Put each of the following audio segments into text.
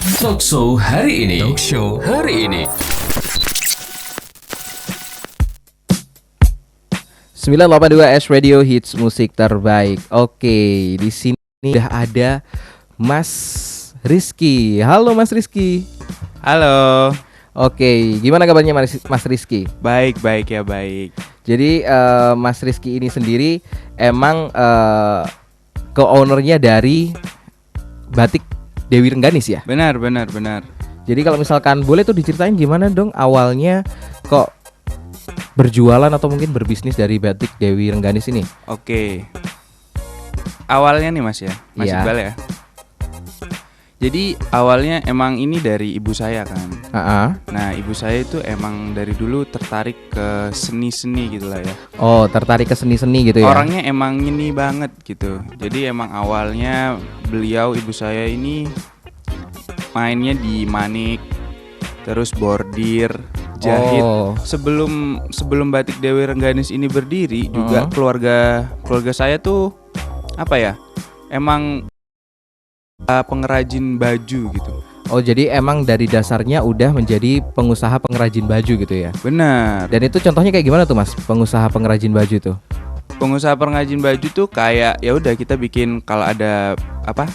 Talkshow hari ini. 982 S Radio Hits musik terbaik. Oke, di sini udah ada Mas Rizky. Halo Mas Rizky. Halo. Oke, gimana kabarnya Mas Rizky? Baik ya. Jadi Mas Rizky ini sendiri emang co-ownernya dari Batik Dewi Rengganis ya? Benar. Jadi kalau misalkan boleh tuh diceritain gimana dong awalnya kok berjualan atau mungkin berbisnis dari Batik Dewi Rengganis ini? Oke. Awalnya nih Mas ya, Mas Iya. Iqbal ya. Jadi awalnya emang ini dari ibu saya kan. Nah ibu saya itu emang dari dulu tertarik ke seni-seni gitu lah ya. Oh, tertarik ke seni-seni gitu ya? Orangnya emang nyeni banget gitu. Jadi emang awalnya ibu saya ini mainnya di manik, terus bordir, jahit. Oh. Sebelum Batik Dewi Rengganis ini berdiri juga keluarga saya tuh apa ya? Emang pengrajin baju gitu. Oh, jadi emang dari dasarnya udah menjadi pengusaha pengrajin baju gitu ya? Benar. Dan itu contohnya kayak gimana tuh Mas, pengusaha pengrajin baju tuh? Pengusaha pengrajin baju tuh kayak ya udah kita bikin kalau ada apa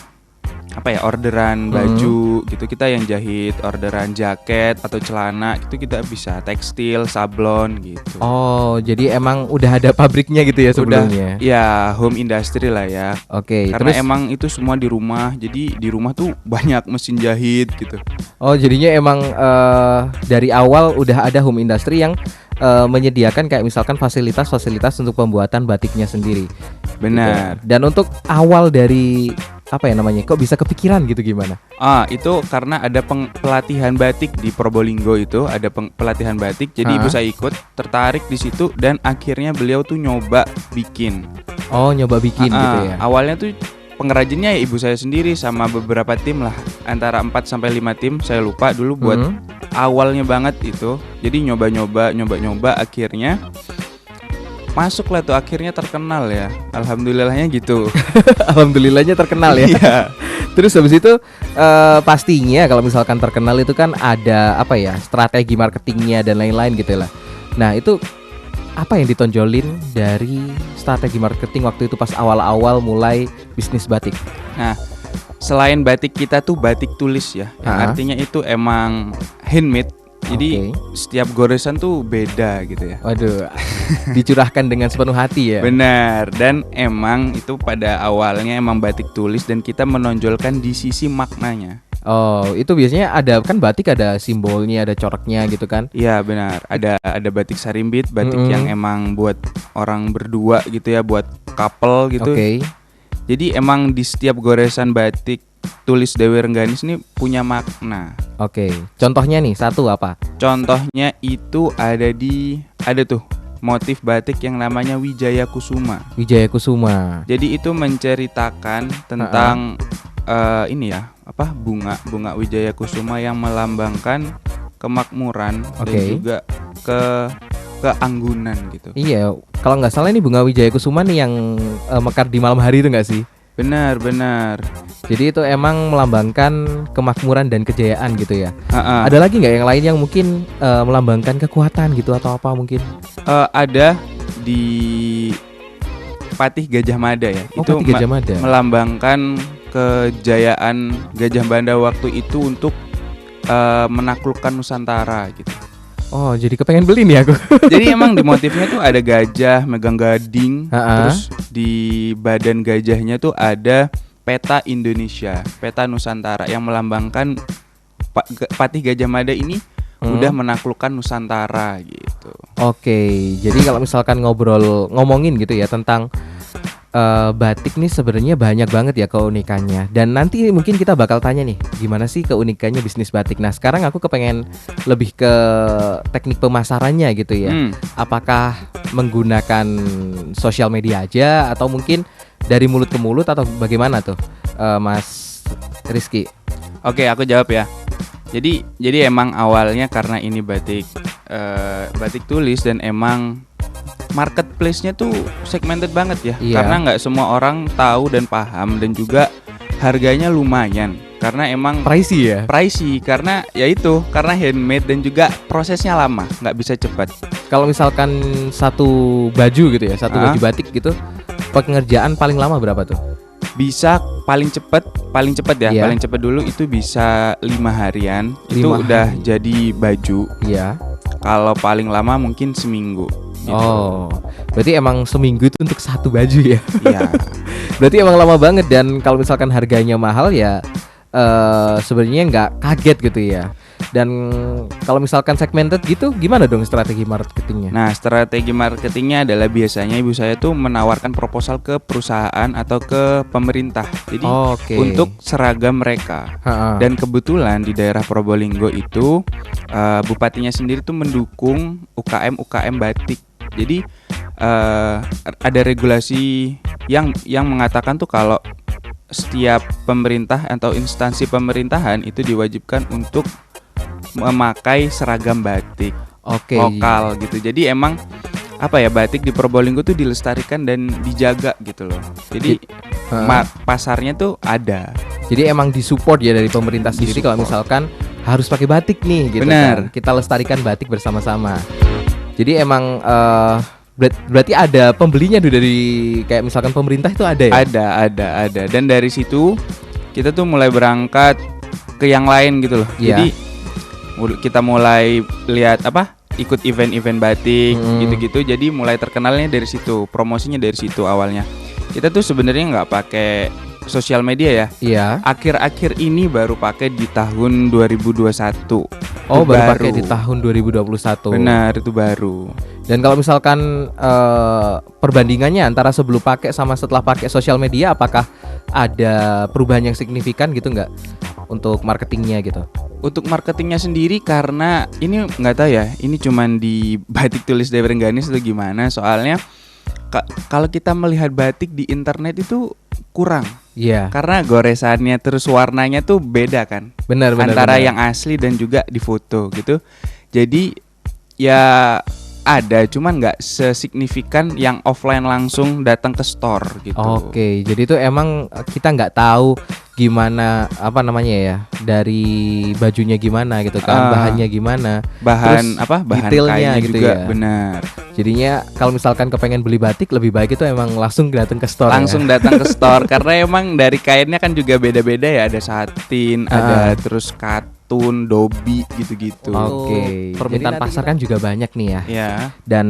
ya orderan baju gitu, kita yang jahit orderan jaket atau celana gitu, kita bisa tekstil, sablon gitu. Oh, jadi emang udah ada pabriknya gitu ya sebelumnya? Ya home industry lah ya. Oke, Karena terus emang itu semua di rumah, jadi di rumah tuh banyak mesin jahit gitu. oh jadinya emang dari awal udah ada home industry yang menyediakan kayak misalkan fasilitas-fasilitas untuk pembuatan batiknya sendiri. Benar. Gitu. Dan untuk awal dari apa ya namanya? Kok bisa kepikiran gitu gimana? Itu karena ada pelatihan batik di Probolinggo, itu ada pelatihan batik. Jadi ibu saya ikut, tertarik di situ, dan akhirnya beliau tuh nyoba bikin. Oh, nyoba bikin gitu ya. Awalnya tuh pengrajinnya ya ibu saya sendiri sama beberapa tim lah, antara 4 sampai 5 tim, saya lupa dulu buat awalnya banget itu. Jadi nyoba-nyoba akhirnya masuk lah tuh, akhirnya terkenal ya. Alhamdulillahnya gitu. Alhamdulillahnya terkenal ya. Iya. Terus habis itu pastinya kalau misalkan terkenal itu kan ada apa ya, strategi marketingnya dan lain-lain gitu lah. Nah itu apa yang ditonjolin dari strategi marketing waktu itu pas awal-awal mulai bisnis batik? Nah, selain batik kita tuh batik tulis ya, yang artinya itu emang handmade. Jadi setiap goresan tuh beda gitu ya. Waduh, dicurahkan dengan sepenuh hati ya. Benar, dan emang itu pada awalnya emang batik tulis dan kita menonjolkan di sisi maknanya. Oh, itu biasanya ada kan batik ada simbolnya, ada coraknya gitu kan? Iya benar, ada batik sarimbit, batik yang emang buat orang berdua gitu ya, buat couple gitu. Jadi emang di setiap goresan batik tulis Dewi Rengganis ini punya makna. Contohnya nih satu apa? Contohnya itu ada tuh motif batik yang namanya Wijaya Kusuma. Wijaya Kusuma. Jadi itu menceritakan tentang ini ya, apa bunga Wijaya Kusuma yang melambangkan kemakmuran dan juga keanggunan gitu. Iya, kalau nggak salah ini bunga Wijaya Kusuma nih yang mekar di malam hari itu nggak sih? Benar. Jadi itu emang melambangkan kemakmuran dan kejayaan gitu ya. Ada lagi nggak yang lain yang mungkin melambangkan kekuatan gitu atau apa mungkin? Ada di Patih Gajah Mada ya. Itu Patih Gajah Mada. Melambangkan kejayaan Gajah Mada waktu itu untuk menaklukkan Nusantara gitu. Oh, jadi kepengen beli nih aku. Jadi emang di motifnya tuh ada gajah megang gading, terus di badan gajahnya tuh ada peta Indonesia, peta Nusantara yang melambangkan Patih Gajah Mada ini udah menaklukkan Nusantara gitu. Jadi kalau misalkan ngomongin gitu ya tentang batik nih sebenarnya banyak banget ya keunikannya. Dan nanti mungkin kita bakal tanya nih gimana sih keunikannya bisnis batik. Nah sekarang aku kepengen lebih ke teknik pemasarannya gitu ya. Apakah menggunakan sosial media aja atau mungkin dari mulut ke mulut atau bagaimana tuh Mas Rizky? Oke, aku jawab ya. Jadi emang awalnya karena ini batik tulis dan emang marketplace-nya tuh segmented banget ya. Karena nggak semua orang tahu dan paham, dan juga harganya lumayan. karena emang Pricey ya. pricey karena karena handmade dan juga prosesnya lama, nggak bisa cepat. Kalau misalkan satu baju gitu ya, satu baju batik gitu, pengerjaan paling lama berapa tuh? Bisa paling cepat ya, Iya. paling cepat dulu itu bisa 5 harian, itu 5 udah hari. jadi baju. Iya. Kalau paling lama mungkin seminggu. Gitu. Oh, berarti emang seminggu itu untuk satu baju ya? Iya. Berarti emang lama banget, dan kalau misalkan harganya mahal ya sebenarnya nggak kaget gitu ya. Dan kalau misalkan segmented gitu, gimana dong strategi marketingnya? Nah, strategi marketingnya adalah biasanya ibu saya tuh menawarkan proposal ke perusahaan atau ke pemerintah. Jadi Oke. untuk seragam mereka. Ha-ha. Dan kebetulan di daerah Probolinggo itu bupatinya sendiri tuh mendukung UKM batik. Jadi ada regulasi yang mengatakan tuh kalau setiap pemerintah atau instansi pemerintahan itu diwajibkan untuk memakai seragam batik Oke. lokal gitu. Jadi emang batik di Probolinggo tuh dilestarikan dan dijaga gitu loh. Jadi pasarnya tuh ada. Jadi emang disupport ya dari pemerintah sendiri kalau misalkan harus pakai batik nih gitu. Benar. Kan. Kita lestarikan batik bersama-sama. Jadi emang berarti ada pembelinya tuh dari kayak misalkan pemerintah itu ada ya? Ada. Dan dari situ kita tuh mulai berangkat ke yang lain gitu loh. Iya. Jadi kita mulai lihat ikut event-event batik gitu-gitu. Jadi mulai terkenalnya dari situ, promosinya dari situ awalnya. Kita tuh sebenarnya nggak pakai sosial media ya. Iya. Akhir-akhir ini baru pakai di tahun 2021. Oh, Itu baru pakai di tahun 2021. Benar, itu baru. Dan kalau misalkan perbandingannya antara sebelum pakai sama setelah pakai sosial media, apakah ada perubahan yang signifikan gitu nggak untuk marketingnya gitu? Untuk marketingnya sendiri karena ini nggak tahu ya, ini cuman di Batik Tulis Dewi Rengganis atau gimana. Soalnya kalau kita melihat batik di internet itu kurang. Iya. Karena goresannya terus warnanya tuh beda kan. Benar. Antara yang asli dan juga di foto gitu. Jadi ya ada, cuman nggak sesignifikan yang offline langsung datang ke store gitu. Oke, jadi itu emang kita nggak tahu gimana ya dari bajunya gimana gitu kan, bahannya gimana, bahan terus bahan detailnya kainnya gitu juga ya. benar. Jadinya kalau misalkan kepengen beli batik, lebih baik itu emang langsung datang ke store. Langsung datang ke store karena emang dari kainnya kan juga beda-beda ya, ada satin, ada terus katun, dobi gitu-gitu. Oke. Permintaan pasar kan juga banyak nih ya. Ya. Dan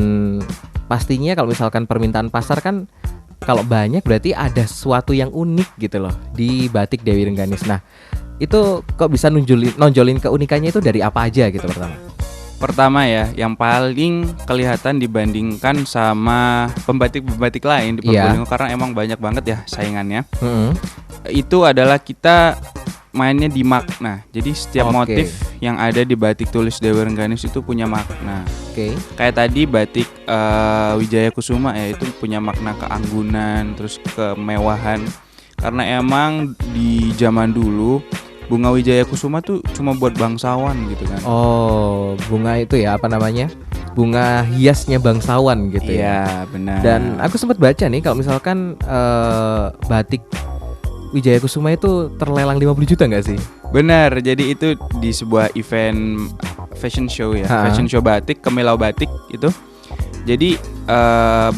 pastinya kalau misalkan permintaan pasar kan kalau banyak berarti ada sesuatu yang unik gitu loh di batik Dewi Rengganis. Nah, itu kok bisa nonjolin keunikannya itu dari apa aja gitu Pertama ya, yang paling kelihatan dibandingkan sama pembatik-pembatik lain di Probolinggo karena emang banyak banget ya saingannya. Itu adalah kita mainnya di makna. Jadi setiap motif yang ada di Batik Tulis Dewi Rengganis itu punya makna. Kayak tadi batik Wijaya Kusuma ya, itu punya makna keanggunan, terus kemewahan. Karena emang di zaman dulu bunga Wijaya Kusuma tuh cuma buat bangsawan gitu kan. Oh, bunga itu ya bunga hiasnya bangsawan gitu ya. Iya, benar. Dan aku sempat baca nih kalau misalkan batik Wijaya Kusuma itu terlelang 50 juta nggak sih? Benar, jadi itu di sebuah event fashion show ya, fashion show batik, Kemilau Batik itu. Jadi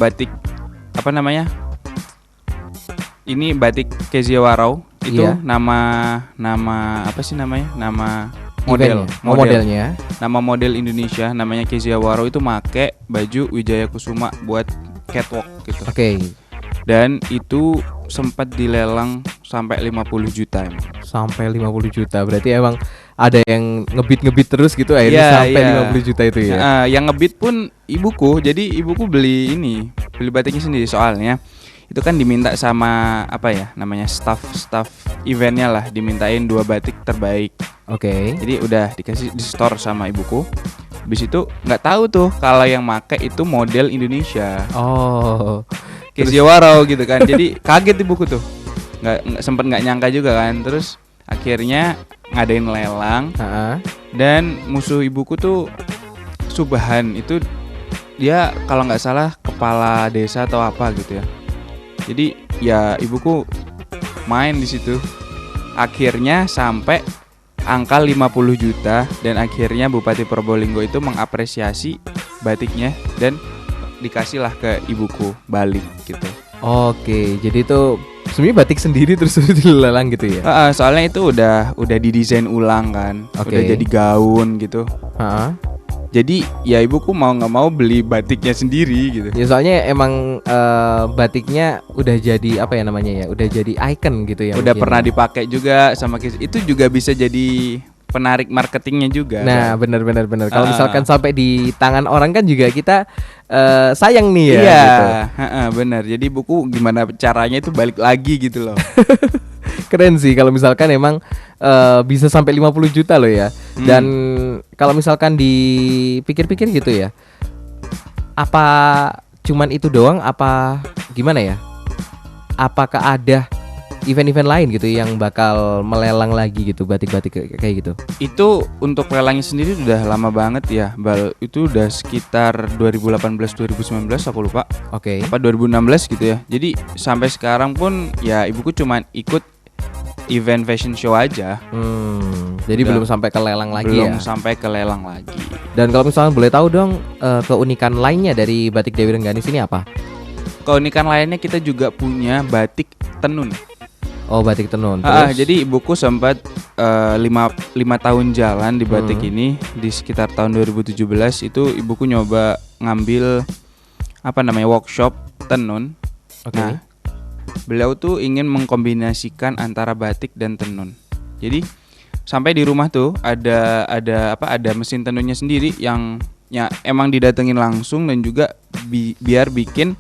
batik ini batik Kezia Warau itu nama apa sih namanya? Nama modelnya. Nama model Indonesia namanya Kezia Warau itu make baju Wijaya Kusuma buat catwalk gitu. Dan itu sempat dilelang sampai 50 juta emang. Sampai 50 juta. Berarti emang ada yang ngebit terus gitu akhirnya sampai 50 juta itu ya. Yang ngebit pun ibuku. Jadi ibuku beli batiknya sendiri soalnya itu kan diminta sama staff eventnya lah, dimintain 2 batik terbaik. Jadi udah dikasih di store sama ibuku. Habis itu nggak tahu tuh kalau yang make itu model Indonesia. Kezia Warau gitu kan. Jadi kaget ibuku tuh. Nggak nyangka juga kan. Terus akhirnya ngadain lelang. Dan musuh ibuku tuh Subhan, itu dia kalau nggak salah kepala desa atau apa gitu ya. Jadi ya ibuku main di situ. akhirnya sampai angka 50 juta dan akhirnya Bupati Probolinggo itu mengapresiasi batiknya dan dikasihlah ke ibuku balik gitu. Oke, jadi itu sebenarnya batik sendiri terus dilelang gitu ya? Soalnya itu udah didesain ulang kan, udah jadi gaun gitu. Jadi ya ibuku mau nggak mau beli batiknya sendiri gitu. Ya soalnya emang batiknya udah jadi apa ya namanya ya, udah jadi icon gitu ya. Udah pernah dipakai juga sama itu juga bisa jadi penarik marketingnya juga. Nah benar. Kalau misalkan sampai di tangan orang kan juga kita sayang nih ya. Iya, gitu. Benar. Jadi buku gimana caranya itu balik lagi gitu loh. Keren sih kalau misalkan emang bisa sampai 50 juta loh ya. Dan kalau misalkan dipikir-pikir gitu ya, apa cuman itu doang apa gimana ya? Apakah ada event-event lain gitu yang bakal melelang lagi gitu batik-batik kayak gitu? Itu untuk lelangnya sendiri udah lama banget ya, Bal. Itu udah sekitar 2018-2019 aku lupa. Oke. Apa 2016 gitu ya. Jadi sampai sekarang pun ya ibuku cuman ikut event fashion show aja. Jadi belum sampai ke lelang lagi ya? Belum sampai ke lelang lagi. Dan kalau misalnya boleh tahu dong keunikan lainnya dari batik Dewi Rengganis ini apa? Keunikan lainnya kita juga punya batik tenun. Oh, batik tenun. Terus? Jadi ibuku sempat 5 tahun jalan di batik ini. Di sekitar tahun 2017 itu ibuku nyoba ngambil workshop tenun. Nah, beliau tuh ingin mengkombinasikan antara batik dan tenun. Jadi sampai di rumah tuh ada mesin tenunnya sendiri yang ya emang didatengin langsung dan juga biar bikin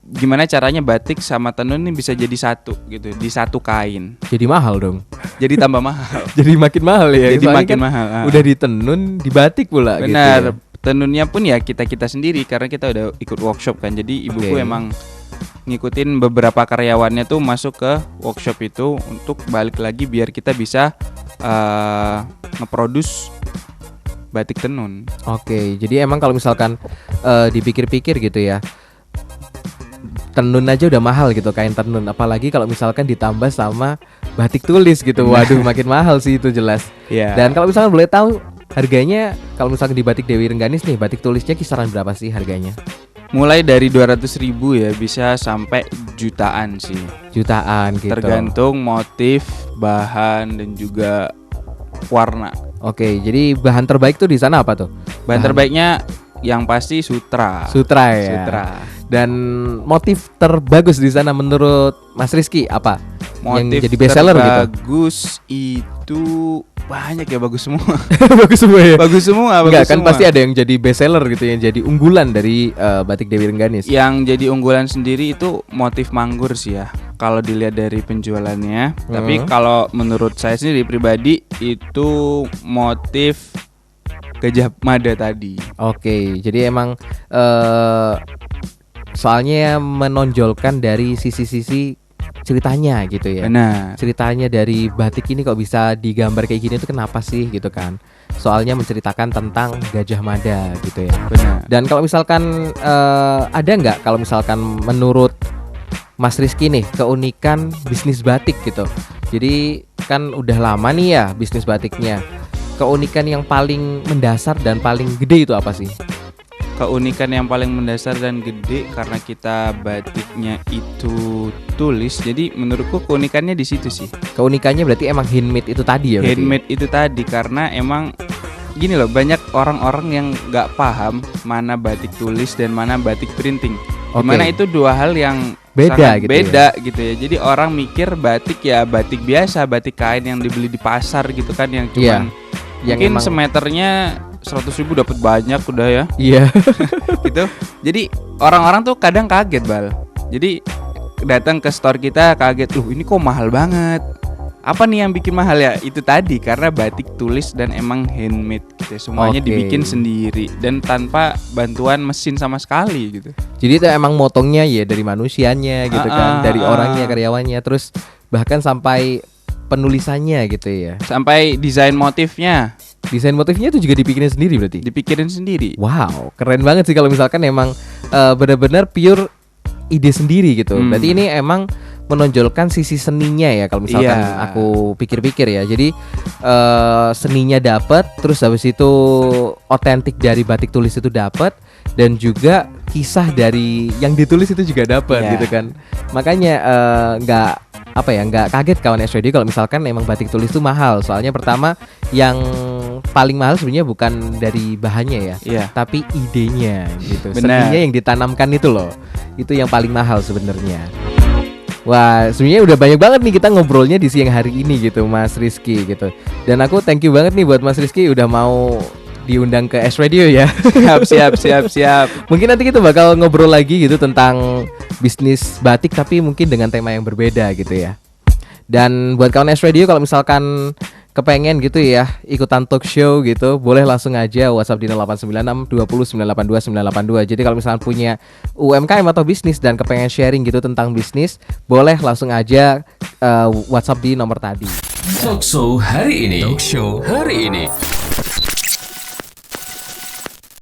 gimana caranya batik sama tenun ini bisa jadi satu gitu di satu kain. Jadi mahal dong. Jadi tambah mahal. Jadi makin mahal ya. Jadi makin mahal. Udah ditenun di batik pula. Benar. Gitu ya? Tenunnya pun ya kita sendiri karena kita udah ikut workshop kan. Jadi ibuku emang ngikutin beberapa karyawannya tuh masuk ke workshop itu untuk balik lagi biar kita bisa ngeproduce batik tenun. Oke, jadi emang kalau misalkan dipikir-pikir gitu ya, tenun aja udah mahal gitu, kain tenun, apalagi kalau misalkan ditambah sama batik tulis gitu. Waduh, makin mahal sih itu jelas. Dan kalau misalkan boleh tahu harganya, kalau misalkan di batik Dewi Rengganis nih, batik tulisnya kisaran berapa sih harganya? Mulai dari 200.000 ya bisa sampai jutaan sih. Jutaan gitu. Tergantung motif, bahan dan juga warna. Oke, jadi bahan terbaik tuh di sana apa tuh? Bahan terbaiknya yang pasti sutra. Sutra ya. Sutra. Dan motif terbagus di sana menurut Mas Rizky apa? Motif yang jadi best seller gitu. Bagus itu banyak ya, bagus semua. Bagus semua ya. Bagus semua. Enggak kan semua. Pasti ada yang jadi best seller gitu, yang jadi unggulan dari batik Dewi Rengganis. Yang jadi unggulan sendiri itu motif manggur sih ya, kalau dilihat dari penjualannya. Tapi kalau menurut saya sendiri pribadi itu motif Gajah Mada tadi. Oke, jadi emang soalnya menonjolkan dari sisi-sisi ceritanya gitu ya. Benar. Ceritanya dari batik ini kok bisa digambar kayak gini tuh kenapa sih gitu kan? Soalnya menceritakan tentang Gajah Mada gitu ya. Benar. Dan kalau misalkan ada nggak kalau misalkan menurut Mas Rizky nih keunikan bisnis batik gitu. Jadi kan udah lama nih ya bisnis batiknya. Keunikan yang paling mendasar dan paling gede itu apa sih? Keunikan yang paling mendasar dan gede karena kita batiknya itu tulis. Jadi menurutku keunikannya di situ sih. Keunikannya berarti emang handmade itu tadi ya? Handmade itu tadi karena emang gini loh, banyak orang-orang yang nggak paham mana batik tulis dan mana batik printing. Dimana itu dua hal yang beda gitu beda ya? Gitu ya. Jadi orang mikir batik ya batik biasa, batik kain yang dibeli di pasar gitu kan, yang cuman mungkin semeternya 100.000 dapat banyak udah ya. Iya. Gitu. Jadi orang-orang tuh kadang kaget, Bal. Jadi datang ke store kita kaget, ini kok mahal banget. Apa nih yang bikin mahal ya? Itu tadi karena batik tulis dan emang handmade gitu. Semuanya dibikin sendiri dan tanpa bantuan mesin sama sekali gitu. Jadi itu emang motongnya ya dari manusianya gitu kan, dari orangnya, karyawannya, terus bahkan sampai penulisannya gitu ya. Sampai desain motifnya. Desain motifnya itu juga dipikirin sendiri berarti? Dipikirin sendiri. Wow, keren banget sih kalau misalkan emang benar-benar pure ide sendiri gitu. Berarti ini emang menonjolkan sisi seninya ya kalau misalkan aku pikir-pikir ya. Jadi seninya dapat, terus habis itu otentik dari batik tulis itu dapat, dan juga kisah dari yang ditulis itu juga dapat gitu kan. Makanya nggak kaget kawan SWD kalau misalkan emang batik tulis itu mahal. Soalnya pertama yang paling mahal sebenarnya bukan dari bahannya ya, tapi idenya gitu. Seninya yang ditanamkan itu loh, itu yang paling mahal sebenarnya. Wah, sebenarnya udah banyak banget nih kita ngobrolnya di siang hari ini gitu, Mas Rizky gitu. Dan aku thank you banget nih buat Mas Rizky udah mau diundang ke S Radio ya. Siap. Mungkin nanti kita bakal ngobrol lagi gitu tentang bisnis batik, tapi mungkin dengan tema yang berbeda gitu ya. Dan buat kawan S Radio kalau misalkan kepengen gitu ya ikutan talk show gitu, boleh langsung aja WhatsApp di 0896 20 982 982. Jadi kalau misalkan punya UMKM atau bisnis dan kepengen sharing gitu tentang bisnis, boleh langsung aja WhatsApp di nomor tadi. Talk show hari ini.